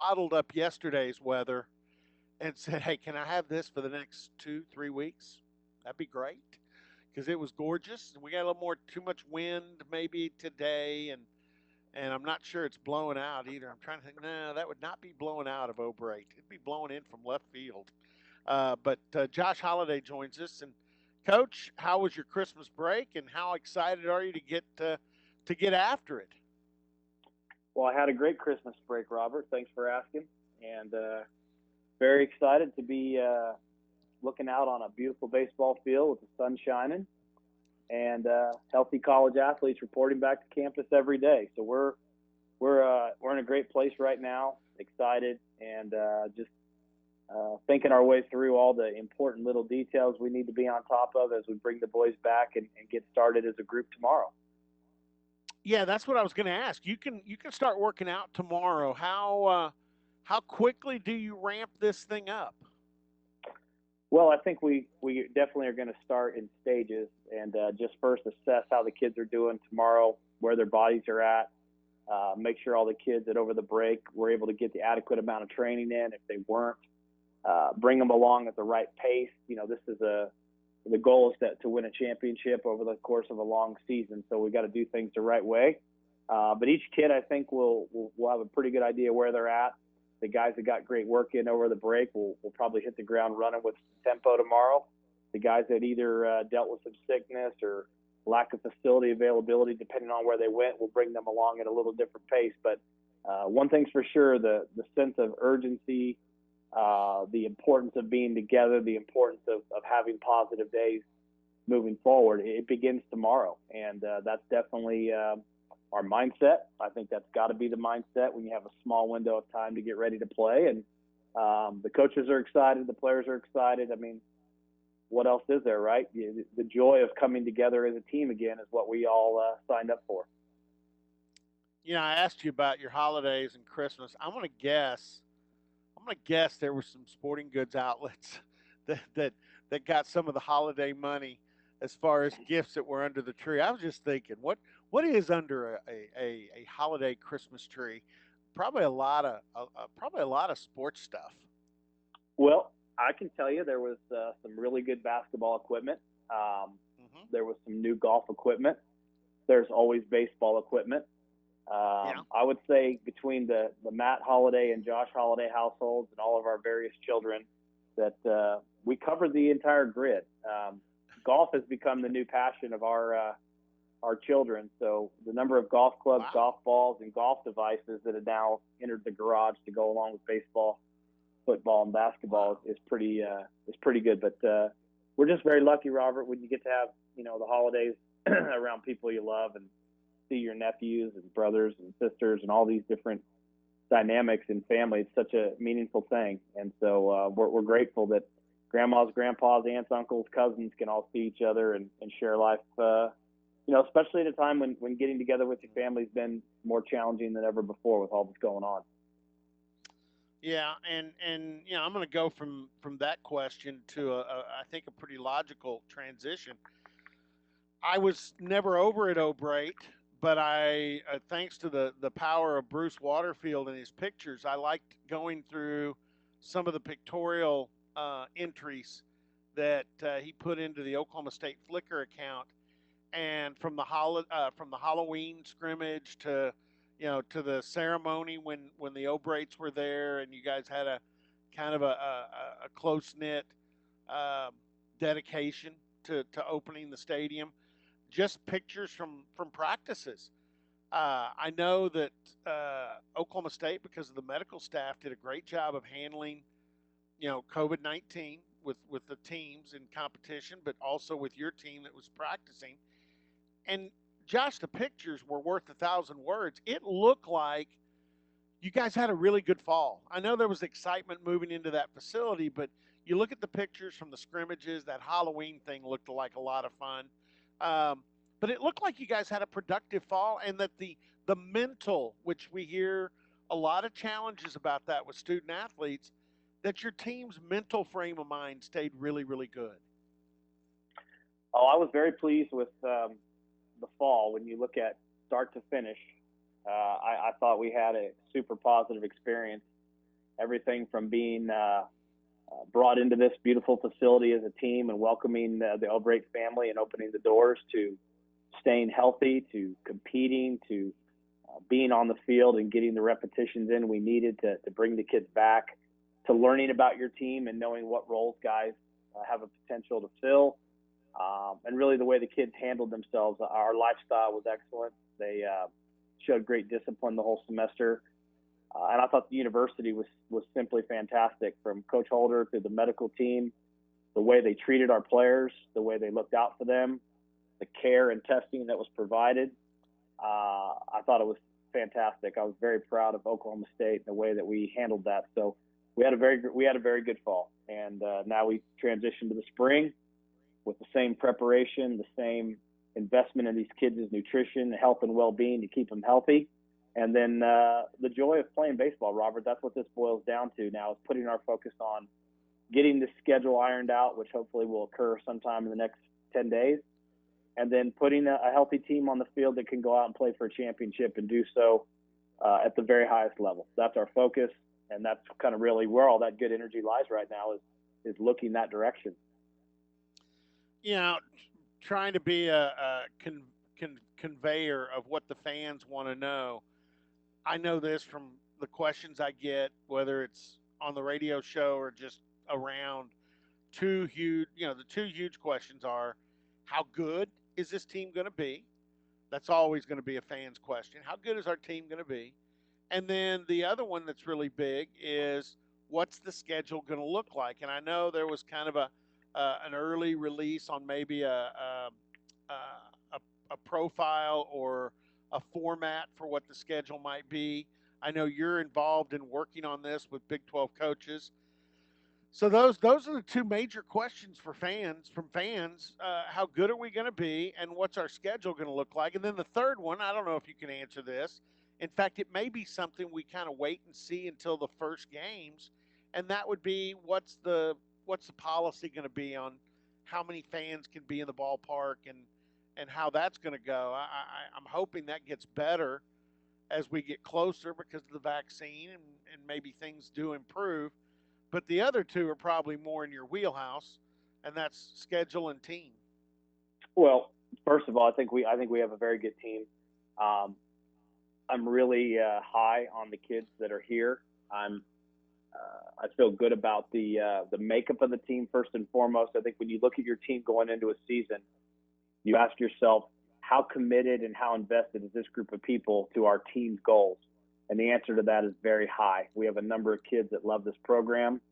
bottled up yesterday's weather and said, "Hey, can I have this for the next 2, 3 weeks? That'd be great." Because it was gorgeous, and we got a little more too much wind maybe today, and I'm not sure it's blowing out either. I'm trying to think. No, that would not be blowing out of Obrate. It'd be blowing in from left field. But Josh Holliday joins us, and Coach, how was your Christmas break, and how excited are you to get after it? Well, I had a great Christmas break, Robert. Thanks for asking. And very excited to be looking out on a beautiful baseball field with the sun shining and healthy college athletes reporting back to campus every day. So we're in a great place right now, excited, and just thinking our way through all the important little details we need to be on top of as we bring the boys back and get started as a group tomorrow. Yeah, that's what I was going to ask. You can start working out tomorrow. How quickly do you ramp this thing up? Well, I think we definitely are going to start in stages and just first assess how the kids are doing tomorrow, where their bodies are at, make sure all the kids that over the break were able to get the adequate amount of training in. If they weren't, bring them along at the right pace. You know, the goal is to win a championship over the course of a long season, so we got to do things the right way. But each kid, I think, will have a pretty good idea where they're at. The guys that got great work in over the break will probably hit the ground running with tempo tomorrow. The guys that either dealt with some sickness or lack of facility availability, depending on where they went, will bring them along at a little different pace. But one thing's for sure, the sense of urgency, the importance of being together, the importance of having positive days moving forward, it begins tomorrow. And that's definitely our mindset. I think that's got to be the mindset when you have a small window of time to get ready to play. And the coaches are excited. The players are excited. I mean, what else is there, right? The joy of coming together as a team again is what we all signed up for. You know, I asked you about your holidays and Christmas. I'm gonna guess there were some sporting goods outlets that got some of the holiday money as far as gifts that were under the tree. I was just thinking, what is under a holiday Christmas tree? Probably a lot of sports stuff. Well, I can tell you there was some really good basketball equipment. Hmm. There was some new golf equipment. There's always baseball equipment. Yeah. I would say between the Matt Holliday and Josh Holliday households and all of our various children that we covered the entire grid. Golf has become the new passion of our children. So the number of golf clubs, Wow. golf balls, and golf devices that have now entered the garage to go along with baseball, football, and basketball Wow. is pretty good. But we're just very lucky, Robert, when you get to have the holidays around people you love and see your nephews and brothers and sisters and all these different dynamics in family. It's such a meaningful thing, and so we're grateful that grandmas, grandpas, aunts, uncles, cousins can all see each other and share life. Especially at a time when getting together with your family's been more challenging than ever before with all that's going on. Yeah, and I'm going to go from that question to I think a pretty logical transition. I was never over at O'Brate, but thanks to the power of Bruce Waterfield and his pictures, I liked going through some of the pictorial entries that he put into the Oklahoma State Flickr account, and from the Halloween scrimmage to the ceremony when the O'Brates were there, and you guys had a kind of a close knit uh, dedication to opening the stadium. Just pictures from practices. I know that Oklahoma State, because of the medical staff, did a great job of handling COVID-19 with the teams in competition, but also with your team that was practicing. And Josh, the pictures were worth 1,000 words. It looked like you guys had a really good fall. I know there was excitement moving into that facility, but you look at the pictures from the scrimmages. That Halloween thing looked like a lot of fun. Um, but it looked like you guys had a productive fall, and that the mental, which we hear a lot of challenges about that with student athletes, that your team's mental frame of mind stayed really, really good. Oh, I was very pleased with the fall. When you look at start to finish, I thought we had a super positive experience. everything from being brought into this beautiful facility as a team and welcoming the Albright family and opening the doors to staying healthy, to competing, to being on the field and getting the repetitions in we needed to bring the kids back, to learning about your team and knowing what roles guys have a potential to fill. And really the way the kids handled themselves. Our lifestyle was excellent. They showed great discipline the whole semester. And I thought the university was simply fantastic, from Coach Holder to the medical team, the way they treated our players, the way they looked out for them, the care and testing that was provided. I thought it was fantastic. I was very proud of Oklahoma State and the way that we handled that. So we had a very good fall, and now we transition to the spring with the same preparation, the same investment in these kids' nutrition, health, and well-being to keep them healthy. And then the joy of playing baseball, Robert, that's what this boils down to now, is putting our focus on getting the schedule ironed out, which hopefully will occur sometime in the next 10 days, and then putting a healthy team on the field that can go out and play for a championship and do so at the very highest level. That's our focus, and that's kind of really where all that good energy lies right now, is looking that direction. You know, trying to be a conveyor of what the fans want to know. I know this from the questions I get, whether it's on the radio show or just around. The two huge questions are, how good is this team going to be? That's always going to be a fan's question. How good is our team going to be? And then the other one that's really big is, what's the schedule going to look like? And I know there was kind of an early release on maybe a profile or a format for what the schedule might be. I know you're involved in working on this with Big 12 coaches. So those are the two major questions for fans. How good are we going to be, and what's our schedule going to look like? And then the third one, I don't know if you can answer this. In fact, it may be something we kind of wait and see until the first games, and that would be, what's the policy going to be on how many fans can be in the ballpark, and how that's going to go. I'm hoping that gets better as we get closer because of the vaccine, and maybe things do improve. But the other two are probably more in your wheelhouse, and that's schedule and team. Well, first of all, I think we have a very good team. I'm really high on the kids that are here. I feel good about the makeup of the team first and foremost. I think when you look at your team going into a season, you ask yourself, how committed and how invested is this group of people to our team's goals? And the answer to that is very high. We have a number of kids that love this program.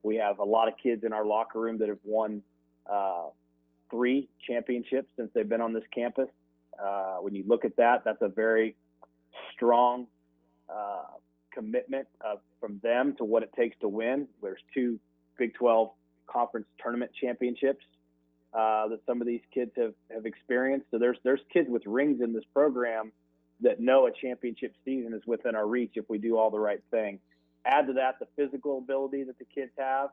We have a lot of kids in our locker room that have won 3 championships since they've been on this campus. When you look at that, that's a very strong commitment from them to what it takes to win. There's 2 Big 12 conference tournament championships that some of these kids have experienced. So there's kids with rings in this program that know a championship season is within our reach if we do all the right thing. Add to that the physical ability that the kids have.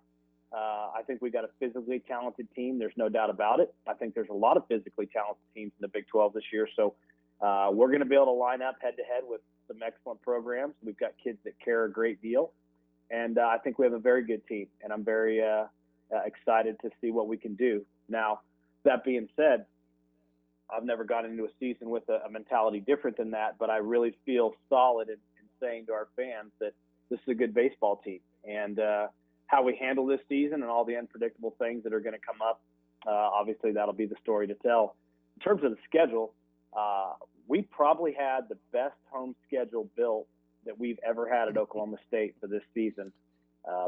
I think we got a physically talented team. There's no doubt about it. I think there's a lot of physically talented teams in the Big 12 this year. So we're going to be able to line up head-to-head with some excellent programs. We've got kids that care a great deal. And I think we have a very good team. And I'm very excited to see what we can do. Now, that being said, I've never gotten into a season with a mentality different than that, but I really feel solid in saying to our fans that this is a good baseball team. And how we handle this season and all the unpredictable things that are going to come up, obviously that'll be the story to tell. In terms of the schedule, we probably had the best home schedule built that we've ever had at Oklahoma State for this season.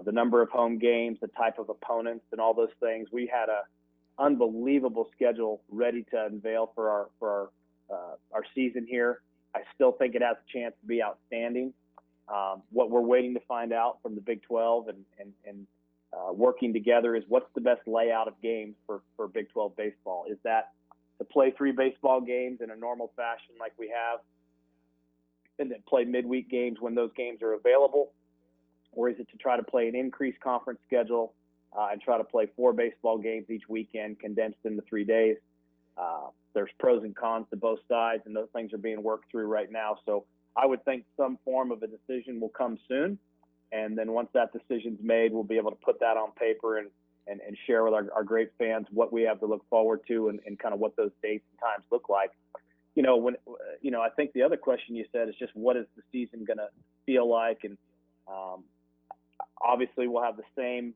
The number of home games, the type of opponents, and all those things. We had a unbelievable schedule ready to unveil for our season here. I still think it has a chance to be outstanding. What we're waiting to find out from the Big 12 and working together is, what's the best layout of games for Big 12 baseball? Is that to play 3 baseball games in a normal fashion like we have, and then play midweek games when those games are available? Or is it to try to play an increased conference schedule and try to play 4 baseball games each weekend condensed into 3 days? There's pros and cons to both sides, and those things are being worked through right now. So I would think some form of a decision will come soon. And then once that decision's made, we'll be able to put that on paper and share with our great fans what we have to look forward to and kind of what those dates and times look like. I think the other question you said is just what is the season going to feel like? And obviously we'll have the same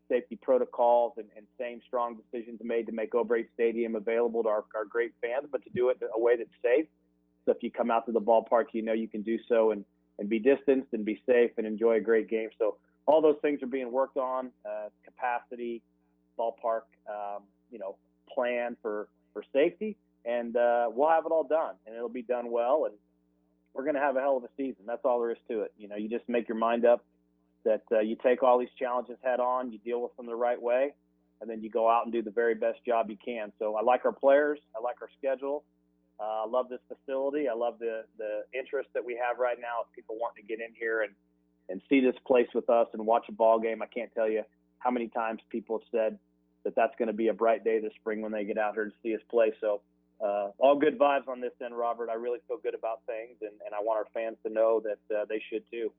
safety protocols and same strong decisions made to make O'Brate Stadium available to our great fans, but to do it in a way that's safe. So if you come out to the ballpark, you can do so and be distanced and be safe and enjoy a great game. So all those things are being worked on, capacity, ballpark, plan for safety. And we'll have it all done, and it'll be done well. And we're going to have a hell of a season. That's all there is to it. You just make your mind up that you take all these challenges head on, you deal with them the right way, and then you go out and do the very best job you can. So I like our players. I like our schedule. I love this facility. I love the interest that we have right now of people wanting to get in here and see this place with us and watch a ball game. I can't tell you how many times people have said that that's going to be a bright day this spring when they get out here to see us play. So all good vibes on this end, Robert. I really feel good about things, and I want our fans to know that they should too.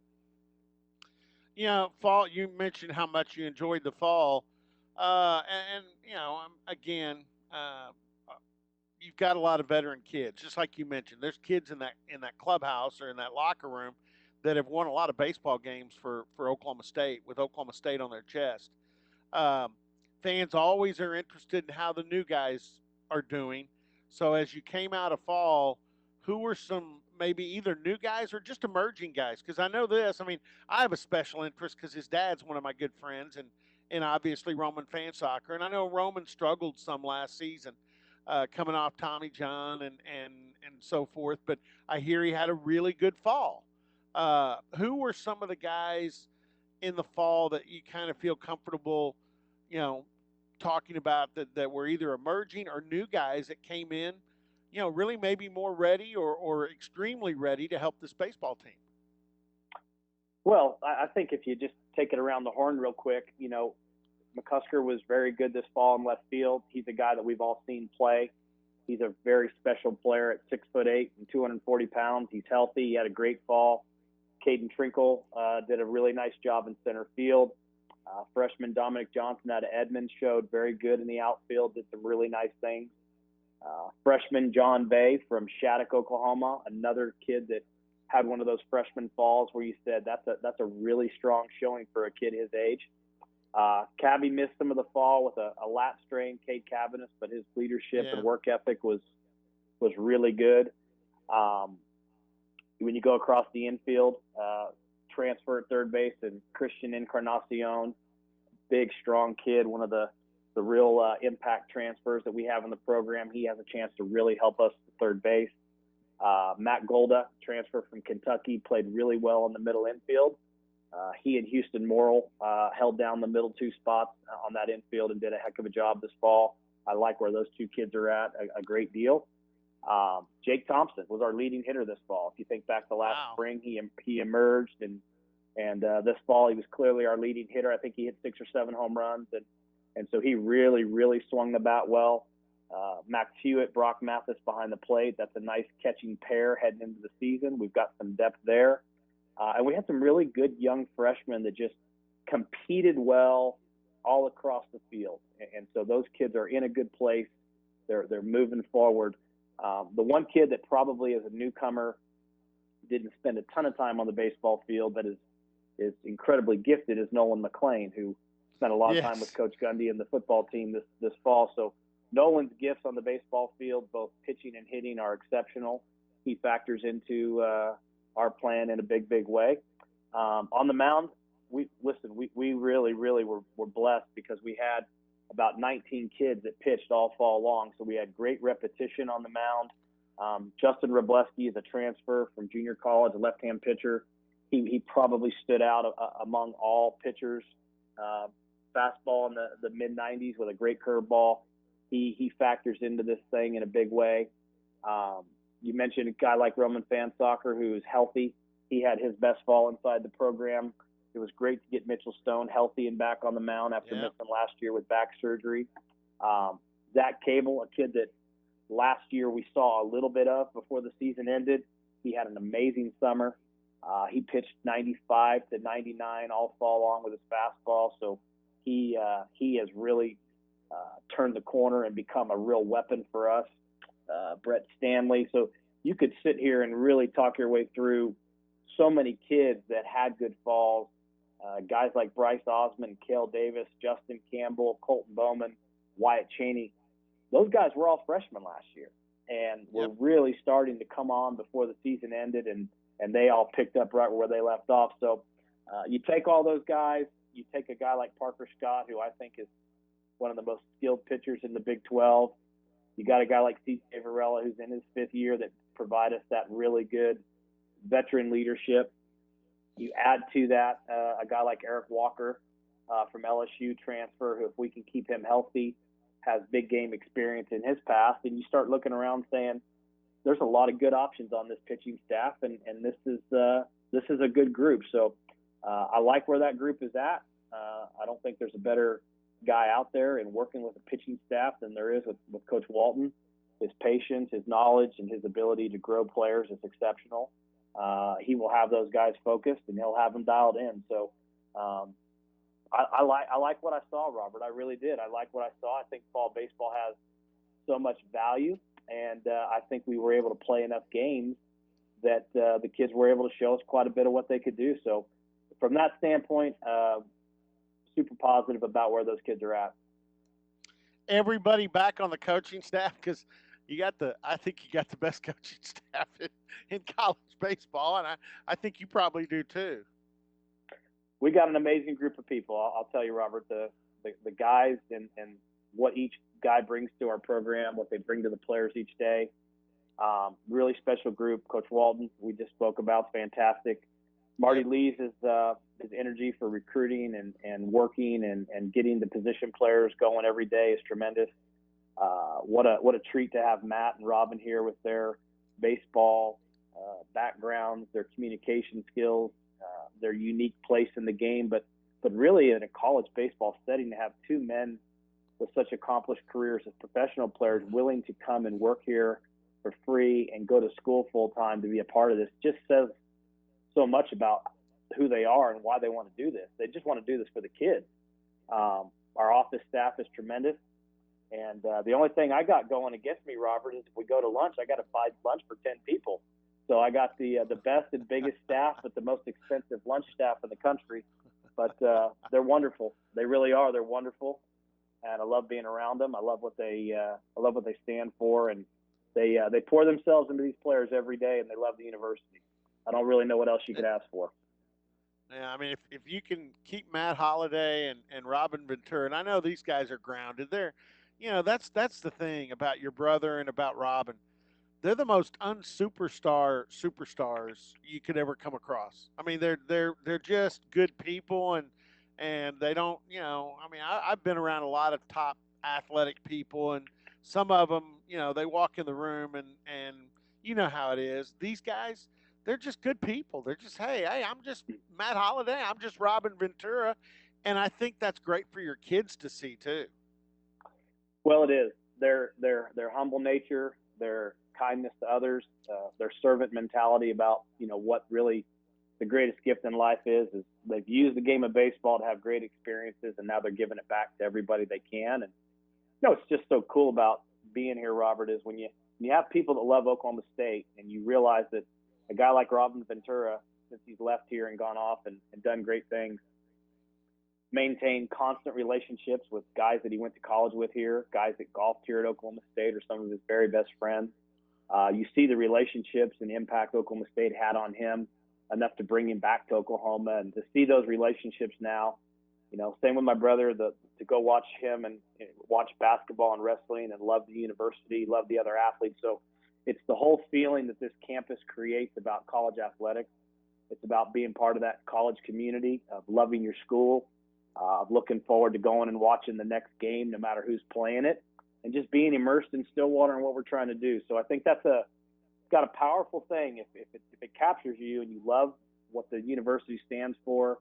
Fall, you mentioned how much you enjoyed the fall. Again, you've got a lot of veteran kids, just like you mentioned. There's kids in that clubhouse or in that locker room that have won a lot of baseball games for Oklahoma State with Oklahoma State on their chest. Fans always are interested in how the new guys are doing. So as you came out of fall, who were some maybe either new guys or just emerging guys? Because I know this. I mean, I have a special interest because his dad's one of my good friends, and obviously Roman fan soccer. And I know Roman struggled some last season, coming off Tommy John and so forth. But I hear he had a really good fall. Who were some of the guys in the fall that you kind of feel comfortable, talking about that were either emerging or new guys that came in, really maybe more ready or extremely ready to help this baseball team? Well, I think if you just take it around the horn real quick, McCusker was very good this fall in left field. He's a guy that we've all seen play. He's a very special player at 6'8" and 240 pounds. He's healthy. He had a great fall. Caden Trinkle did a really nice job in center field. Freshman Dominic Johnson out of Edmonds showed very good in the outfield, did some really nice things. Freshman John Bay from Shattuck, Oklahoma, another kid that had one of those freshman falls where you said that's a really strong showing for a kid his age. Cabby missed some of the fall with a lat strain, Cade Cabanis, but his leadership and work ethic was really good. When you go across the infield, transfer at third base, and Christian Encarnacion, big, strong kid, one of the real impact transfers that we have in the program. He has a chance to really help us at third base. Matt Golda, transfer from Kentucky, played really well in the middle infield. He and Houston Morrill held down the middle two spots on that infield and did a heck of a job this fall. I like where those two kids are at a great deal. Jake Thompson was our leading hitter this fall. If you think back to last spring, he emerged, and this fall he was clearly our leading hitter. I think he hit 6 or 7 home runs, and so he really, really swung the bat well. Max Hewitt, Brock Mathis behind the plate. That's a nice catching pair heading into the season. We've got some depth there. And we had some really good young freshmen that just competed well all across the field. And so those kids are in a good place. They're moving forward. The one kid that probably as a newcomer didn't spend a ton of time on the baseball field but is incredibly gifted is Nolan Mclean, who spent a lot of time with Coach Gundy and the football team this fall. So Nolan's gifts on the baseball field, both pitching and hitting, are exceptional. He factors into our plan in a big, big way. On the mound, we really, really were blessed because we had about 19 kids that pitched all fall long. So we had great repetition on the mound. Justin Robleski is a transfer from junior college, a left-hand pitcher. He probably stood out among all pitchers. Fastball in the mid-90s with a great curveball. He factors into this thing in a big way. You mentioned a guy like Roman Fan Soccer who is healthy. He had his best fall inside the program. It was great to get Mitchell Stone healthy and back on the mound after missing last year with back surgery. Zach Cable, a kid that last year we saw a little bit of before the season ended. He had an amazing summer. He pitched 95 to 99 all fall long with his fastball. So he has really turned the corner and become a real weapon for us. Brett Stanley. So you could sit here and really talk your way through so many kids that had good falls. Guys like Bryce Osmond, Cale Davis, Justin Campbell, Colton Bowman, Wyatt Cheney. Those guys were all freshmen last year and were really starting to come on before the season ended, and they all picked up right where they left off. So you take all those guys, you take a guy like Parker Scott, who I think is one of the most skilled pitchers in the Big 12. You got a guy like C.J. Varela, who's in his 5th year, that provide us that really good veteran leadership. You add to that a guy like Eric Walker from LSU transfer, who, if we can keep him healthy, has big game experience in his past. And you start looking around saying, there's a lot of good options on this pitching staff, and this is a good group. So I like where that group is at. I don't think there's a better guy out there in working with a pitching staff than there is with Coach Walton. His patience, his knowledge, and his ability to grow players is exceptional. He will have those guys focused, and he'll have them dialed in. So I like what I saw, Robert. I really did. I like what I saw. I think fall baseball has so much value, and I think we were able to play enough games that the kids were able to show us quite a bit of what they could do. So from that standpoint, super positive about where those kids are at. Everybody back on the coaching staff, because I think you got the best coaching staff in college baseball, and I think you probably do too. We got an amazing group of people. I'll tell you, Robert, the guys and what each guy brings to our program, what they bring to the players each day. Really special group. Coach Walton, we just spoke about, fantastic. Marty Lee's his energy for recruiting and working and getting the position players going every day is tremendous. What a treat to have Matt and Robin here with their baseball backgrounds, their communication skills, their unique place in the game, but really in a college baseball setting, to have 2 men with such accomplished careers as professional players willing to come and work here for free and go to school full time to be a part of this just says so much about who they are and why they want to do this. They just want to do this for the kids. Our office staff is tremendous. And the only thing I got going against me, Robert, is if we go to lunch, I got to buy lunch for 10 people. So I got the best and biggest staff, but the most expensive lunch staff in the country. But they're wonderful. They really are. They're wonderful, and I love being around them. I love what they stand for, and they pour themselves into these players every day, and they love the university. I don't really know what else you could ask for. Yeah, I mean, if you can keep Matt Holliday and Robin Ventura, and I know these guys are grounded. That's the thing about your brother and about Robin. They're the most superstars you could ever come across. I mean, they're just good people, and they don't. I mean, I've been around a lot of top athletic people, and some of them, they walk in the room and you know how it is. These guys, they're just good people. They're just, hey, I'm just Matt Holliday. I'm just Robin Ventura, and I think that's great for your kids to see too. Well, it is. Their humble nature, their kindness to others, their servant mentality about what really the greatest gift in life is they've used the game of baseball to have great experiences, and now they're giving it back to everybody they can. And it's just so cool about being here, Robert, is when you have people that love Oklahoma State, and you realize that a guy like Robin Ventura, since he's left here and gone off and done great things, maintained constant relationships with guys that he went to college with here, guys that golfed here at Oklahoma State are some of his very best friends. You see the relationships and impact Oklahoma State had on him enough to bring him back to Oklahoma, and to see those relationships now, same with my brother, to go watch him and watch basketball and wrestling and love the university, love the other athletes. So it's the whole feeling that this campus creates about college athletics. It's about being part of that college community, of loving your school, of looking forward to going and watching the next game, no matter who's playing it, and just being immersed in Stillwater and what we're trying to do. So I think it's got a powerful thing. If it captures you and you love what the university stands for,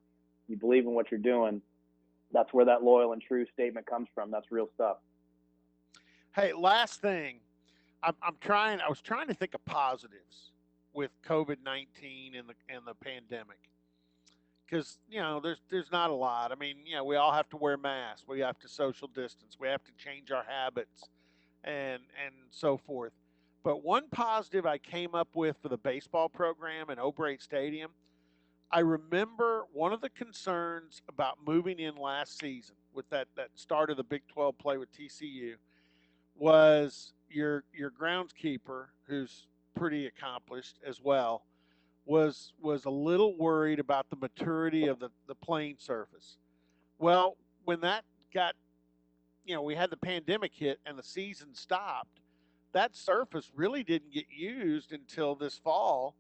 you believe in what you're doing, that's where that loyal and true statement comes from. That's real stuff. Hey, last thing, I was trying to think of positives with COVID-19 and the pandemic? Because there's not a lot. I mean, we all have to wear masks. We have to social distance. We have to change our habits, and so forth. But one positive I came up with for the baseball program in O'Brate Stadium, I remember one of the concerns about moving in last season with that start of the Big 12 play with TCU was your groundskeeper, who's pretty accomplished as well, was a little worried about the maturity of the playing surface. Well, when that got, we had the pandemic hit and the season stopped, that surface really didn't get used until this fall.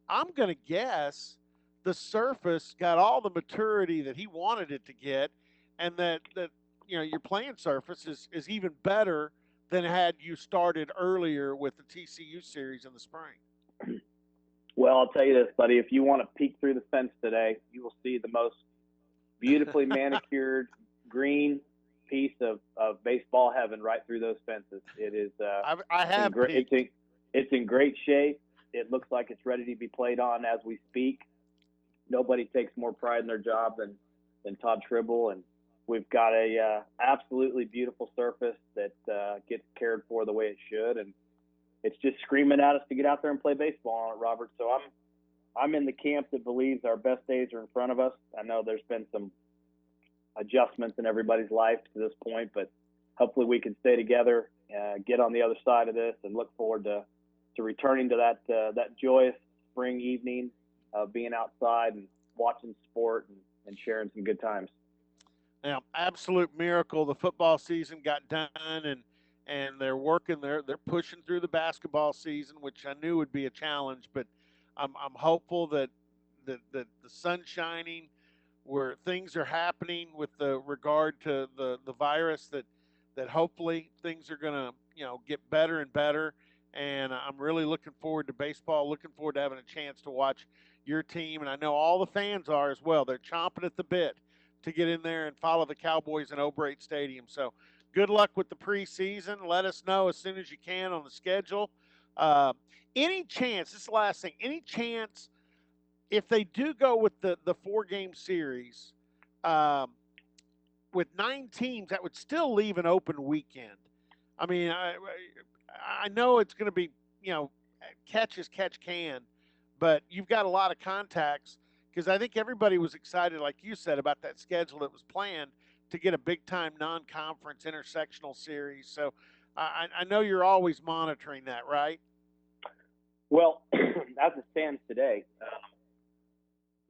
I'm going to guess the surface got all the maturity that he wanted it to get, and that your playing surface is even better than had you started earlier with the TCU series in the spring. Well, I'll tell you this, buddy. If you want to peek through the fence today, you will see the most beautifully manicured green piece of baseball heaven right through those fences. It is. I have. It's in great shape. It looks like it's ready to be played on as we speak. Nobody takes more pride in their job than Todd Tribble, and we've got a absolutely beautiful surface that gets cared for the way it should, and it's just screaming at us to get out there and play baseball on it, Robert. So I'm in the camp that believes our best days are in front of us. I know there's been some adjustments in everybody's life to this point, but hopefully we can stay together, get on the other side of this, and look forward to returning to that joyous spring evening of being outside and watching sport and sharing some good times. Now, absolute miracle. The football season got done, and they're working. They're pushing through the basketball season, which I knew would be a challenge. But I'm hopeful that the sun's shining, where things are happening with the regard to the virus. That hopefully things are going to get better and better. And I'm really looking forward to baseball. Looking forward to having a chance to watch your team, and I know all the fans are as well. They're chomping at the bit to get in there and follow the Cowboys in O'Brate Stadium. So good luck with the preseason. Let us know as soon as you can on the schedule. Any chance, this is the last thing, any chance if they do go with the 4-game series with 9 teams, that would still leave an open weekend? I mean, I know it's going to be, catch as catch can, but you've got a lot of contacts, because I think everybody was excited, like you said, about that schedule that was planned to get a big-time non-conference intersectional series. So I know you're always monitoring that, right? Well, as it stands today,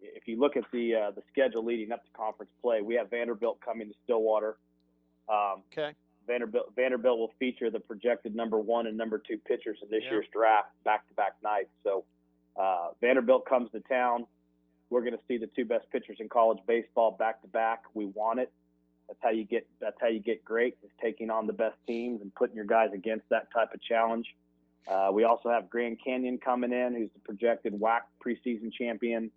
if you look at the schedule leading up to conference play, we have Vanderbilt coming to Stillwater. Okay. Vanderbilt will feature the projected number 1 and number 2 pitchers in this year's draft back-to-back nights. So Vanderbilt comes to town. We're going to see the 2 best pitchers in college baseball back-to-back. We want it. That's how you get great, is taking on the best teams and putting your guys against that type of challenge. We also have Grand Canyon coming in, who's the projected WAC preseason champion.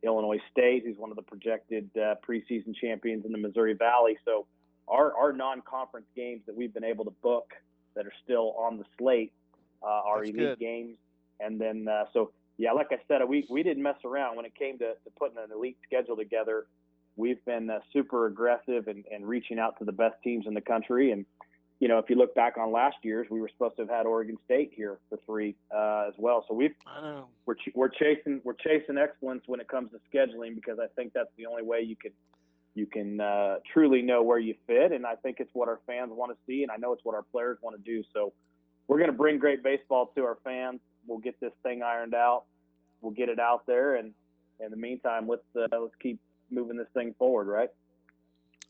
Illinois State, who's one of the projected preseason champions in the Missouri Valley. So our non-conference games that we've been able to book that are still on the slate are That's elite good. games. And then, like I said, we didn't mess around when it came to putting an elite schedule together. We've been super aggressive and reaching out to the best teams in the country. And, if you look back on last year's, we were supposed to have had Oregon State here for 3 as well. So we're chasing excellence when it comes to scheduling, because I think that's the only way you can truly know where you fit. And I think it's what our fans want to see, and I know it's what our players want to do. So we're going to bring great baseball to our fans. We'll get this thing ironed out. We'll get it out there, and in the meantime, let's keep moving this thing forward, right?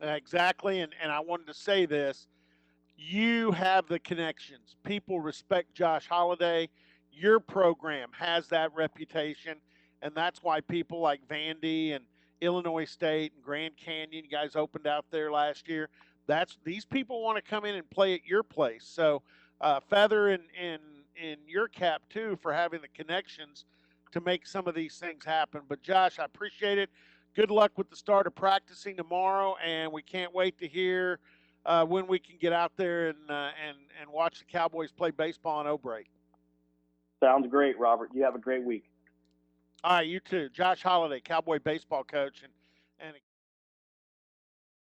Exactly, and I wanted to say this. You have the connections. People respect Josh Holliday. Your program has that reputation, and that's why people like Vandy and Illinois State and Grand Canyon, you guys opened out there last year. These people want to come in and play at your place. So feather in your cap too for having the connections to make some of these things happen. But Josh, I appreciate it. Good luck with the start of practicing tomorrow, and we can't wait to hear when we can get out there and watch the Cowboys play baseball in O'Brate. Sounds great, Robert. You have a great week. All right, you too. Josh Holliday, Cowboy baseball coach, and